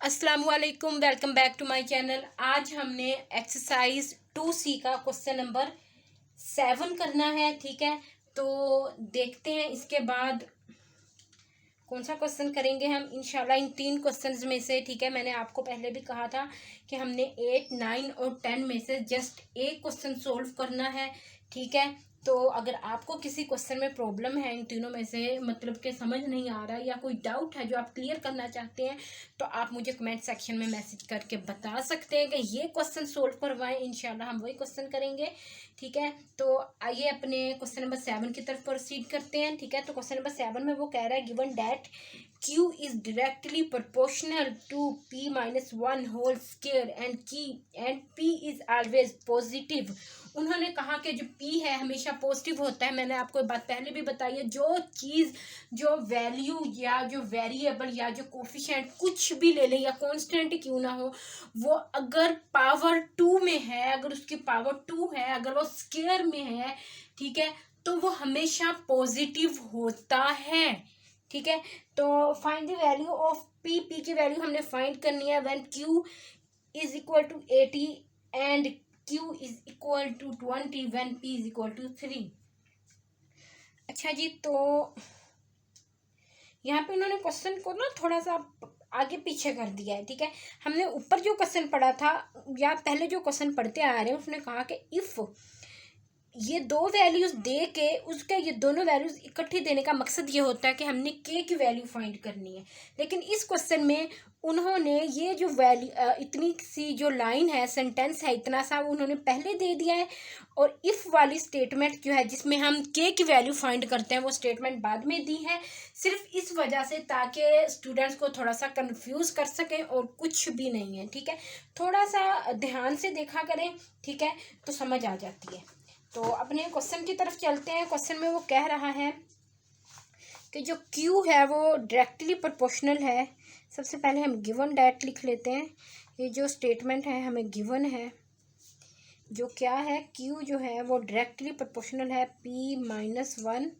अस्सलाम वालेकुम, welcome back to my channel. आज हमने एक्सरसाइज 2C का क्वेश्चन नंबर 7 करना है। ठीक है, तो देखते हैं इसके बाद कौन सा क्वेश्चन करेंगे हम इंशाल्लाह इन 3 क्वेश्चंस में से। ठीक है, मैंने आपको पहले भी कहा था कि हमने 8, 9 और 10 में से जस्ट एक क्वेश्चन सोल्व करना है। ठीक है, तो अगर आपको किसी क्वेश्चन में प्रॉब्लम है इन तीनों में से, मतलब कि समझ नहीं आ रहा या कोई डाउट है जो आप क्लियर करना चाहते हैं, तो आप मुझे कमेंट सेक्शन में मैसेज करके बता सकते हैं कि ये क्वेश्चन सोल्व करवाएं। इंशाल्लाह हम वही क्वेश्चन करेंगे। ठीक है, तो आइए अपने क्वेश्चन नंबर 7 की तरफ प्रोसीड करते हैं। ठीक है, तो क्वेश्चन नंबर 7 में वो कह रहा है given that Q is directly proportional to P-1 whole square and P is always positive। उन्होंने कहा कि जो P है हमेशा पॉजिटिव होता है। मैंने आपको बात पहले भी बताई है, जो चीज़ जो वैल्यू या जो वेरिएबल या जो कोफिशिएंट कुछ भी ले लें या कांस्टेंट क्यों ना हो, वो अगर पावर 2 में है, अगर उसकी पावर 2 है, अगर वो स्क्वायर में है, ठीक है, तो वो हमेशा पॉजिटिव होता है। ठीक है, तो find the value of P. P की वैल्यू हमने फाइंड करनी है when Q is equal to 80 and Q is equal to 20 when P is equal to 3। अच्छा जी, तो यहाँ पे उन्होंने क्वेश्चन को ना थोड़ा सा आगे पीछे कर दिया है। ठीक है, हमने ऊपर जो क्वेश्चन पढ़ा था या पहले जो क्वेश्चन पढ़ते आ रहे हैं, उसने कहा कि इफ़ ये दो वैल्यूज दे के उसके ये दोनों वैल्यूज इकट्ठी देने का मकसद ये होता है कि हमने के की वैल्यू फाइंड करनी है। लेकिन इस क्वेश्चन में उन्होंने ये जो वैल्यू इतनी सी जो लाइन है, सेंटेंस है, इतना सा उन्होंने पहले दे दिया है, और इफ़ वाली स्टेटमेंट जो है जिसमें हम के की वैल्यू फाइंड करते हैं वो स्टेटमेंट बाद में दी है, सिर्फ इस वजह से ताकि स्टूडेंट्स को थोड़ा सा कंफ्यूज कर सकें, और कुछ भी नहीं है। ठीक है, थोड़ा सा ध्यान से देखा करें, ठीक है, तो समझ आ जाती है। तो अपने क्वेश्चन की तरफ चलते हैं। क्वेश्चन में वो कह रहा है कि जो Q है वो डायरेक्टली प्रोपोर्शनल है। सबसे पहले हम गिवन डैट लिख लेते हैं। ये जो स्टेटमेंट है हमें गिवन है, जो क्या है, Q जो है वो डायरेक्टली प्रोपोर्शनल है P-1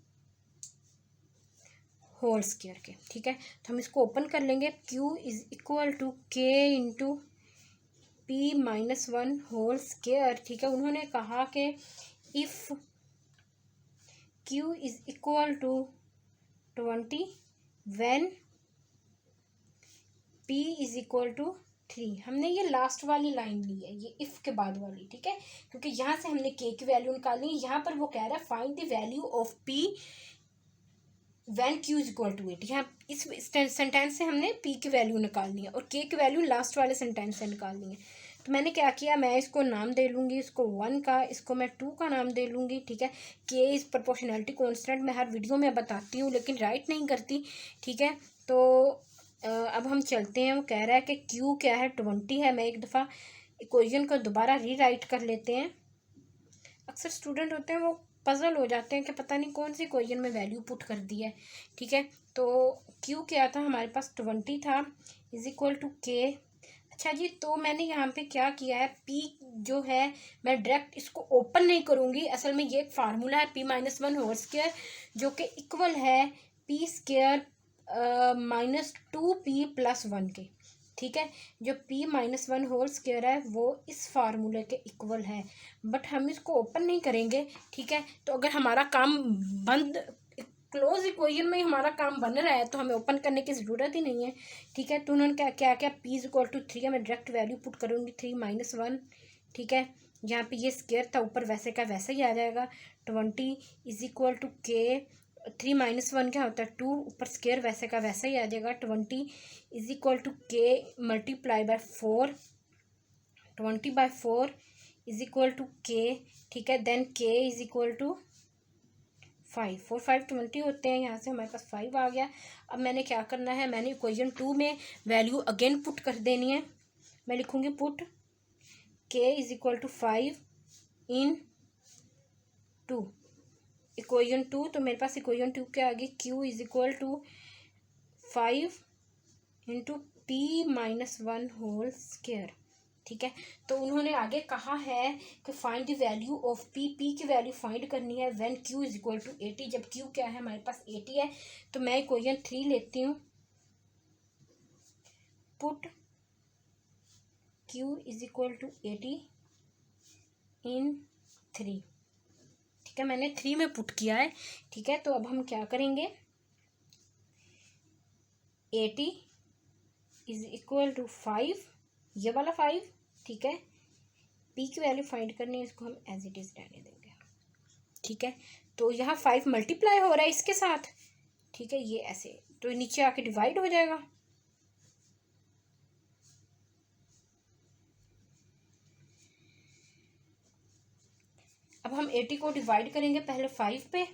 होल स्क्वायर के। ठीक है, तो हम इसको ओपन कर लेंगे। Q is equal to K into P-1 whole square. ठीक है, उन्होंने कहा कि if Q is equal to 20 when P is equal to 3। हमने ये लास्ट वाली लाइन ली है, ये इफ के बाद वाली। ठीक है, क्योंकि यहाँ से हमने K की वैल्यू निकालनी है। यहाँ पर वो कह रहा है find the value of P when Q is equal to 8। यहाँ इस सेंटेंस से हमने P की वैल्यू निकालनी है और K की वैल्यू लास्ट वाले सेंटेंस से निकालनी है। तो मैंने क्या किया, मैं इसको नाम दे लूँगी, इसको 1 का, इसको मैं 2 का नाम दे लूँगी। ठीक है, के इज़ प्रोपोर्शनैलिटी कॉन्स्टेंट मैं हर वीडियो में बताती हूँ लेकिन राइट नहीं करती। ठीक है, तो अब हम चलते हैं। वो कह रहा है कि क्यू क्या है, 20 है। मैं एक दफ़ा इक्वेशन को दोबारा रीराइट कर लेते हैं। अक्सर स्टूडेंट होते हैं वो पजल हो जाते हैं कि पता नहीं कौन सी इक्वेशन में वैल्यू पुट कर दी है। ठीक है, तो क्यू क्या था, हमारे पास 20 था, इज इक्वल टू के। अच्छा जी, तो मैंने यहाँ पे क्या किया है, P जो है मैं डायरेक्ट इसको ओपन नहीं करूँगी। असल में ये एक फार्मूला है P-1 होल स्क्वायर, जो कि इक्वल है P स्क्वायर -2P + 1 के। ठीक है, जो P-1 होल स्क्वायर है वो इस फार्मूले के इक्वल है, बट हम इसको ओपन नहीं करेंगे। ठीक है, तो अगर हमारा काम बंद क्लोज इक्वेशन में ही हमारा काम बन रहा है तो हमें ओपन करने की ज़रूरत ही नहीं है। ठीक है, तो उन्होंने क्या P इज इक्वल टू 3 मैं डायरेक्ट वैल्यू पुट करूँगी 3-1। ठीक है, यहाँ पे ये स्क्वायर था, ऊपर वैसे का वैसे ही आ जाएगा। 20 इज इक्वल टू के, 3-1 क्या होता है 2, ऊपर स्क्वायर वैसे का वैसा ही आ जाएगा। 20 is equal to K multiply by 4, 20/4 is equal to K. ठीक है, देन के इज इक्वल टू 5, 4 5 20 होते हैं। यहाँ से हमारे पास 5 आ गया। अब मैंने क्या करना है, मैंने इक्वेशन 2 में वैल्यू अगेन पुट कर देनी है। मैं लिखूँगी put K is equal to 5 in 2, equation 2। तो मेरे पास इक्वेशन 2 क्या आ गई, Q is equal to 5 into P-1 whole square. ठीक है, तो उन्होंने आगे कहा है कि find the value of P। P की वैल्यू फाइंड करनी है when Q is equal to 80। जब Q क्या है, हमारे पास 80 है, तो मैं इक्वेशन 3 लेती हूँ। Put Q is equal to 80 in 3। ठीक है, मैंने 3 में पुट किया है। ठीक है, तो अब हम क्या करेंगे, 80 इज इक्वल टू 5, ये वाला 5। ठीक है, P की वैल्यू फाइंड करनी है, इसको हम एज इट इज रहने देंगे। ठीक है, तो यहाँ 5 मल्टीप्लाई हो रहा है इसके साथ। ठीक है, ये ऐसे तो नीचे आके डिवाइड हो जाएगा। अब हम 80 को डिवाइड करेंगे पहले 5 पे।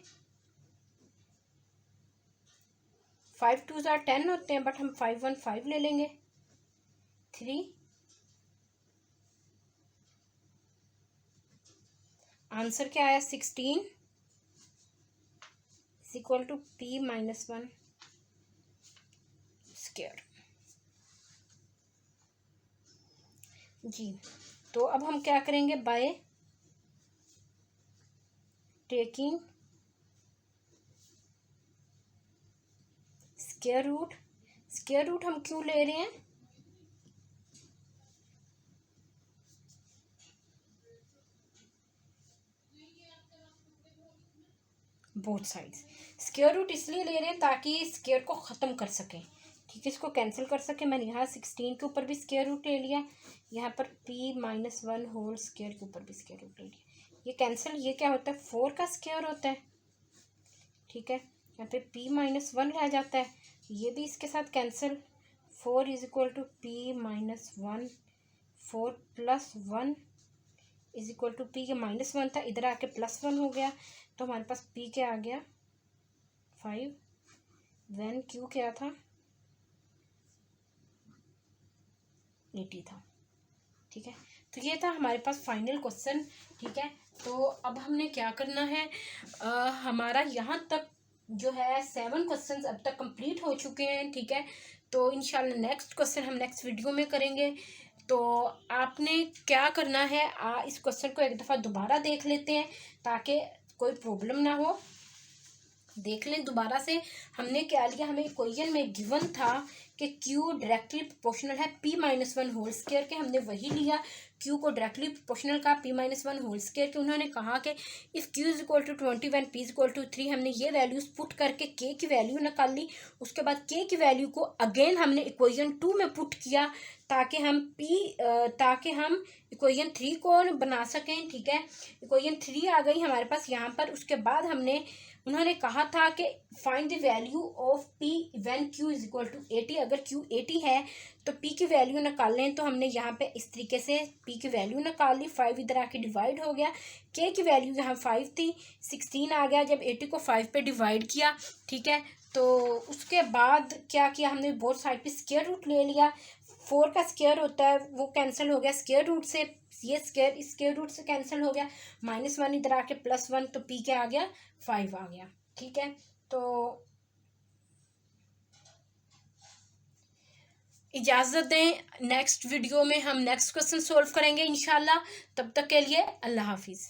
5 2 ज़ा 10 होते हैं, बट हम 5 1 5 ले लेंगे। 3 आंसर क्या आया, 16 is equal to P minus 1 square. जी, तो अब हम क्या करेंगे, by taking square root. Square root हम क्यों ले रहे हैं, बोथ साइड्स। स्क्वायर रूट इसलिए ले रहे हैं ताकि स्क्वायर को ख़त्म कर सकें। ठीक है, इसको कैंसिल कर सके। मैंने यहाँ 16 के ऊपर भी स्क्वायर रूट ले लिया, यहाँ पर P माइनस 1 होल स्क्वायर के ऊपर भी स्क्वायर रूट ले लिया। ये कैंसिल, ये क्या होता है, 4 का स्क्वायर होता है। ठीक है, यहाँ पे P माइनस 1 रह जाता है, ये भी इसके साथ cancel. 4 is equal to P minus 1, 4 plus 1 is equal to P, K minus 1 था, इधर आके प्लस 1 हो गया, तो हमारे पास P क्या आ गया, 5। देन Q क्या था, 80 था। ठीक है, तो ये था हमारे पास फाइनल क्वेश्चन। ठीक है, तो अब हमने क्या करना है, हमारा यहाँ तक जो है 7 क्वेश्चंस अब तक कंप्लीट हो चुके हैं। ठीक है, तो इंशाल्लाह नेक्स्ट क्वेश्चन हम नेक्स्ट वीडियो में करेंगे। तो आपने क्या करना है, इस क्वेश्चन को एक दफ़ा दोबारा देख लेते हैं ताकि कोई प्रॉब्लम ना हो। देख लें दोबारा से, हमने क्या लिया, हमें इक्वेशन में गिवन था कि Q डायरेक्टली प्रोपोर्शनल है P माइनस 1 होल स्क्वायर के, हमने वही लिया। Q को डायरेक्टली प्रोपोर्शनल का P माइनस 1 होल स्क्वायर के। उन्होंने कहा कि if Q is equal to 20 one P is equal to 3, हमने ये वैल्यूज़ पुट करके K की वैल्यू निकाल ली। उसके बाद K की वैल्यू को अगेन हमने इक्वेशन 2 में पुट किया ताकि हम इक्वेशन 3 को बना सकें। ठीक है, इक्वेशन 3 आ गई हमारे पास यहाँ पर। उसके बाद उन्होंने कहा था कि find the value of P when Q is equal to 80। अगर Q 80 है तो P की वैल्यू निकाल लें। तो हमने यहाँ पे इस तरीके से P की वैल्यू निकाल ली, 5 इधर आके डिवाइड हो गया। K की वैल्यू यहाँ 5 थी, 16 आ गया जब 80 को 5 पे डिवाइड किया। ठीक है, तो उसके बाद क्या किया, हमने बोथ साइड पे स्क्वायर रूट ले लिया। 4 का स्क्वायर होता है वो कैंसिल हो गया स्क्वायर रूट से, ये स्क्वायर रूट से कैंसिल हो गया। माइनस 1 इधर आके प्लस 1, तो P क्या आ गया, 5 आ गया। ठीक है, तो इजाज़त दें, नेक्स्ट वीडियो में हम नेक्स्ट क्वेश्चन सोल्व करेंगे इंशाल्लाह। तब तक के लिए अल्लाह हाफिज़।